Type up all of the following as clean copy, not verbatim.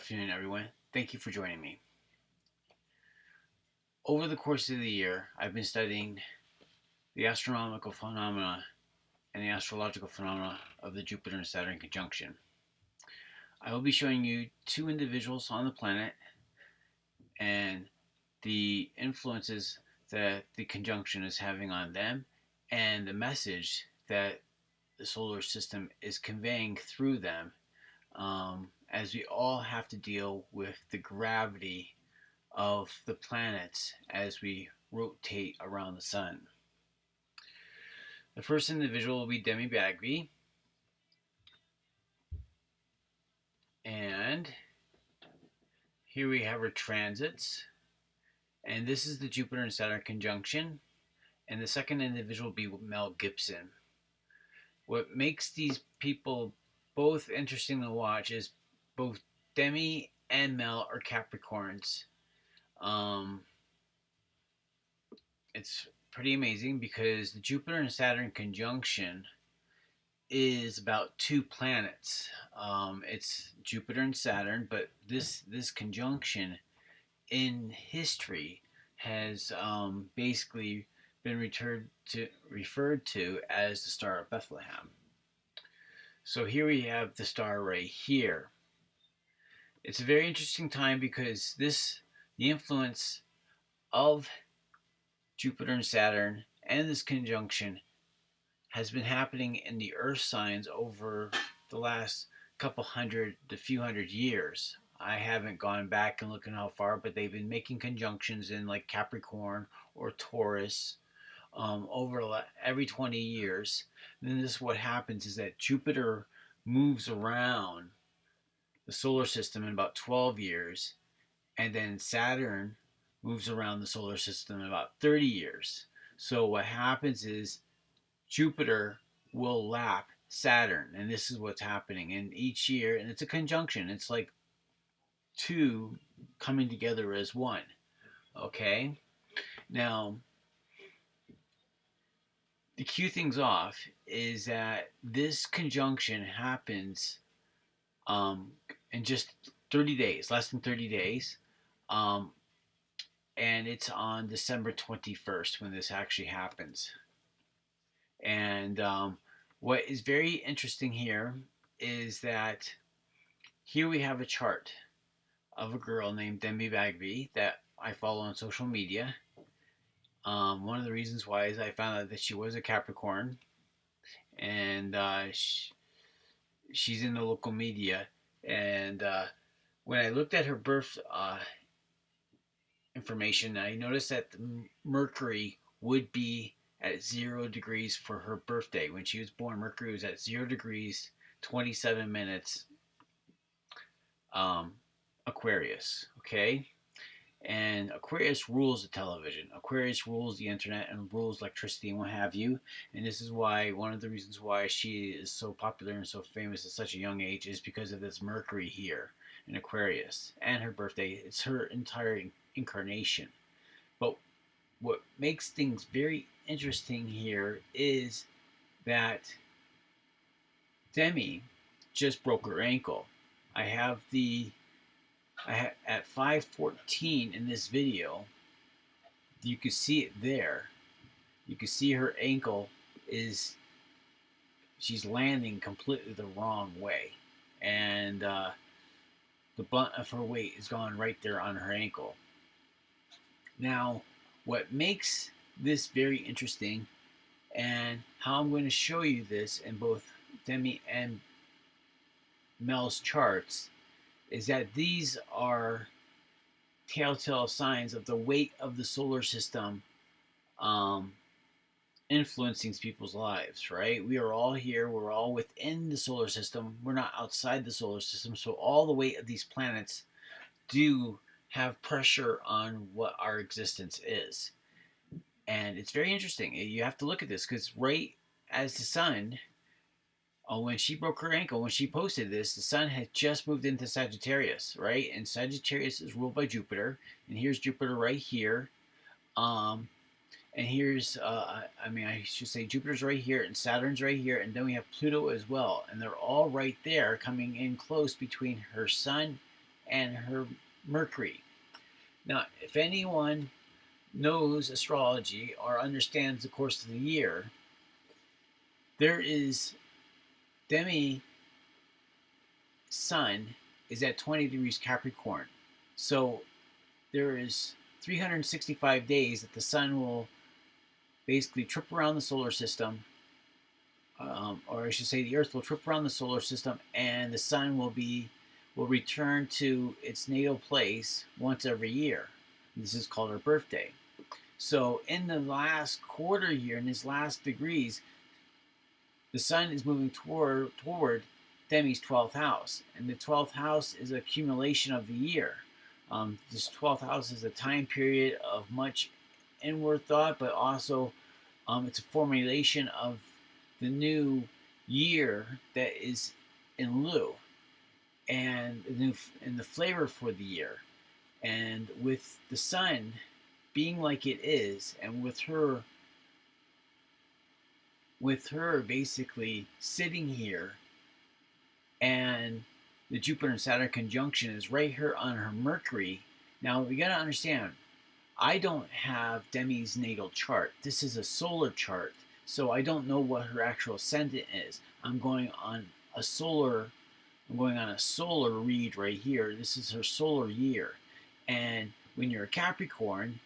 afternoon, everyone. Thank you for joining me. Over the course of the year, I've been studying the astronomical phenomena and the astrological phenomena of the Jupiter and Saturn conjunction. I will be showing you two individuals on the planet and the influences that the conjunction is having on them and the message that the solar system is conveying through them, as we all have to deal with the gravity of the planets as we rotate around the sun. The first individual will be Demi Bagby, and here we have her transits, and this is the Jupiter and Saturn conjunction, and the second individual will be Mel Gibson. What makes these people both interesting to watch is both Demi and Mel are Capricorns. It's pretty amazing because the Jupiter and Saturn conjunction is about two planets. It's Jupiter and Saturn, but this conjunction in history has basically been referred to as the Star of Bethlehem. So here we have the star right here. It's a very interesting time because the influence of Jupiter and Saturn and this conjunction has been happening in the earth signs over the last couple hundred to few hundred years. I haven't gone back and looking how far, but they've been making conjunctions in like Capricorn or Taurus over every 20 years. And then this is what happens is that Jupiter moves around the solar system in about 12 years, and then Saturn moves around the solar system in about 30 years. So what happens is Jupiter will lap Saturn, and this is what's happening. And each year, and it's a conjunction, it's like two coming together as one. Okay? Now, to cue things off is that this conjunction happens in just 30 days, less than 30 days. And it's on December 21st when this actually happens. And what is very interesting here is that here we have a chart of a girl named Demi Bagby that I follow on social media. One of the reasons why is I found out that she was a Capricorn, and she's in the local media. And when I looked at her birth information, I noticed that the Mercury would be at 0 degrees for her birthday. When she was born, Mercury was at 0 degrees, 27 minutes, Aquarius, okay? And Aquarius rules the television. Aquarius rules the internet and rules electricity and what have you. And this is why, one of the reasons why she is so popular and so famous at such a young age is because of this Mercury here in Aquarius. And her birthday, it's her entire incarnation. But what makes things very interesting here is that Demi just broke her ankle. I have at 5:14 in this video, you can see it there. You can see her ankle she's landing completely the wrong way. And the blunt of her weight is gone right there on her ankle. Now, what makes this very interesting, and how I'm going to show you this in both Demi and Mel's charts, is that these are telltale signs of the weight of the solar system influencing people's lives, right? We are all here. We're all within the solar system. We're not outside the solar system. So all the weight of these planets do have pressure on what our existence is. And it's very interesting. You have to look at this because right as the sun, when she broke her ankle, when she posted this, the sun had just moved into Sagittarius, right? And Sagittarius is ruled by Jupiter. And here's Jupiter right here. And here's, I should say Jupiter's right here and Saturn's right here. And then we have Pluto as well. And they're all right there coming in close between her sun and her Mercury. Now, if anyone knows astrology or understands the course of the year, there is Demi Sun is at 20 degrees Capricorn. So there is 365 days that the sun will basically trip around the solar system, or I should say, the Earth will trip around the solar system, and the sun will return to its natal place once every year. This is called her birthday. So in the last quarter year, in these last degrees, the sun is moving toward Demi's 12th house, and the 12th house is an accumulation of the year. This 12th house is a time period of much inward thought, but also it's a formulation of the new year that is in lieu, and the flavor for the year. And with the sun being like it is, and with her basically sitting here, and the Jupiter and Saturn conjunction is right here on her Mercury. Now we got to understand, I don't have Demi's natal chart. This is a solar chart, so I don't know what her actual ascendant is. I'm going on a solar read right here. This is her solar year. And when you're a Capricorn,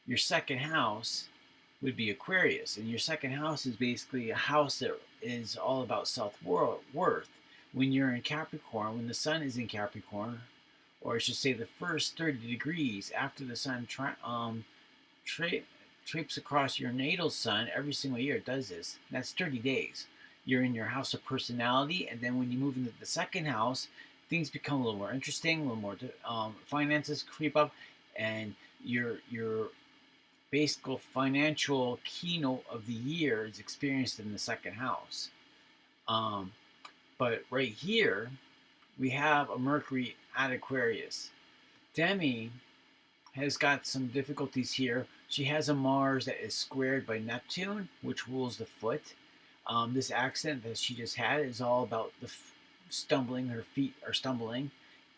your second house would be Aquarius. And your second house is basically a house that is all about self-worth. When you're in Capricorn, when the sun is in Capricorn, or I should say the first 30 degrees after the sun trips across your natal sun, every single year it does this. That's 30 days. You're in your house of personality, and then when you move into the second house, things become a little more interesting, a little more finances creep up, and your basic financial keynote of the year is experienced in the second house. But right here, we have a Mercury at Aquarius. Demi has got some difficulties here. She has a Mars that is squared by Neptune, which rules the foot. This accident that she just had is all about the stumbling. Her feet are stumbling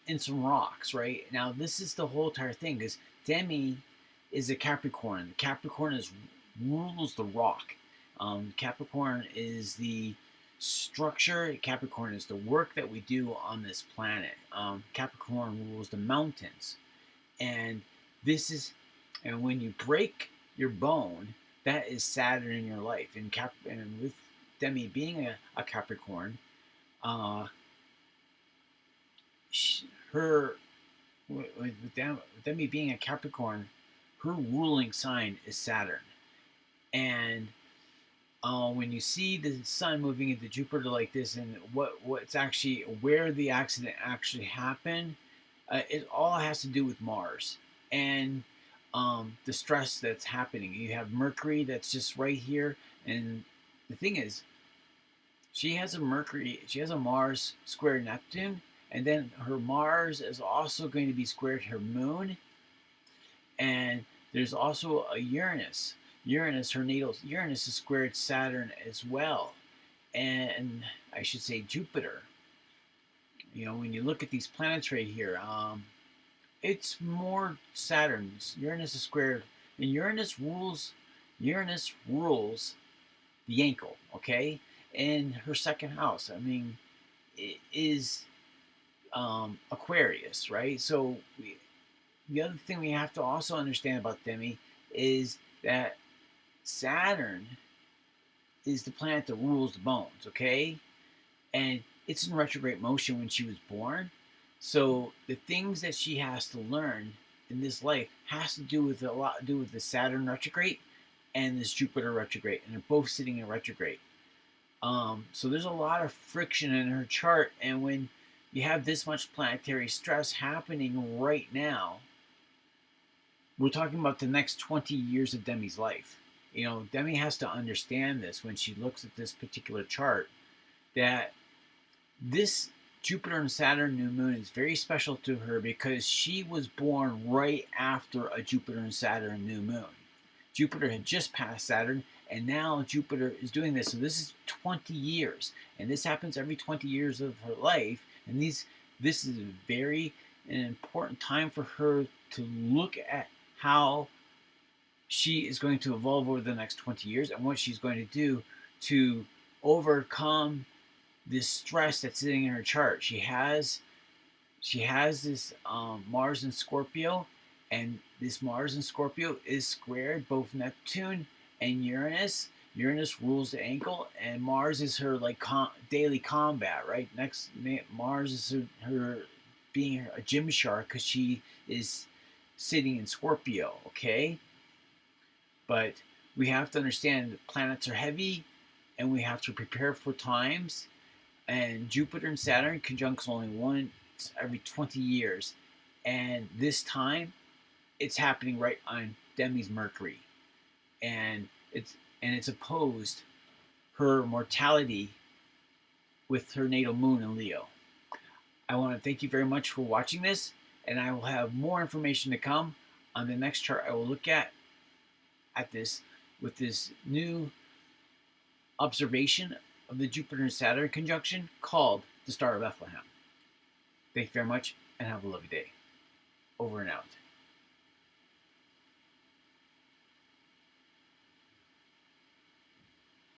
in some rocks, right? Now, this is the whole entire thing, because Demi is a Capricorn. Capricorn rules the rock. Capricorn is the structure. Capricorn is the work that we do on this planet. Capricorn rules the mountains, and when you break your bone, that is Saturn in your life. And with Demi being a Capricorn, with Demi being a Capricorn, her ruling sign is Saturn. And when you see the sun moving into Jupiter like this, and what's actually where the accident actually happened, it all has to do with Mars and the stress that's happening. You have Mercury that's just right here, and the thing is, she has a Mars square Neptune, and then her Mars is also going to be squared her moon, and there's also a Uranus. Her natal Uranus is squared Saturn as well, and I should say Jupiter. When you look at these planets right here, it's more Saturn. Uranus is squared, and Uranus rules the ankle. Okay, in her second house. I mean, it is Aquarius, right? So the other thing we have to also understand about Demi is that Saturn is the planet that rules the bones, okay? And it's in retrograde motion when she was born. So the things that she has to learn in this life has to do with a lot to do with the Saturn retrograde and this Jupiter retrograde, and they're both sitting in retrograde. So there's a lot of friction in her chart, and when you have this much planetary stress happening right now, we're talking about the next 20 years of Demi's life. Demi has to understand this when she looks at this particular chart, that this Jupiter and Saturn new moon is very special to her because she was born right after a Jupiter and Saturn new moon. Jupiter had just passed Saturn, and now Jupiter is doing this. So this is 20 years, and this happens every 20 years of her life. And This is a very an important time for her to look at how she is going to evolve over the next 20 years and what she's going to do to overcome this stress that's sitting in her chart. She has this Mars in Scorpio, and this Mars in Scorpio is squared both Neptune and Uranus. Uranus rules the ankle, and Mars is her like daily combat. Right next, Mars is her being a gym shark because she is sitting in Scorpio. Okay, but we have to understand that planets are heavy, and we have to prepare for times. And Jupiter and Saturn conjuncts only once every 20 years, and this time it's happening right on Demi's Mercury, and it's opposed her mortality with her natal moon in Leo. I want to thank you very much for watching this, and I will have more information to come on the next chart I will look at this with this new observation of the Jupiter and Saturn conjunction called the Star of Bethlehem. Thank you very much, and have a lovely day. Over and out.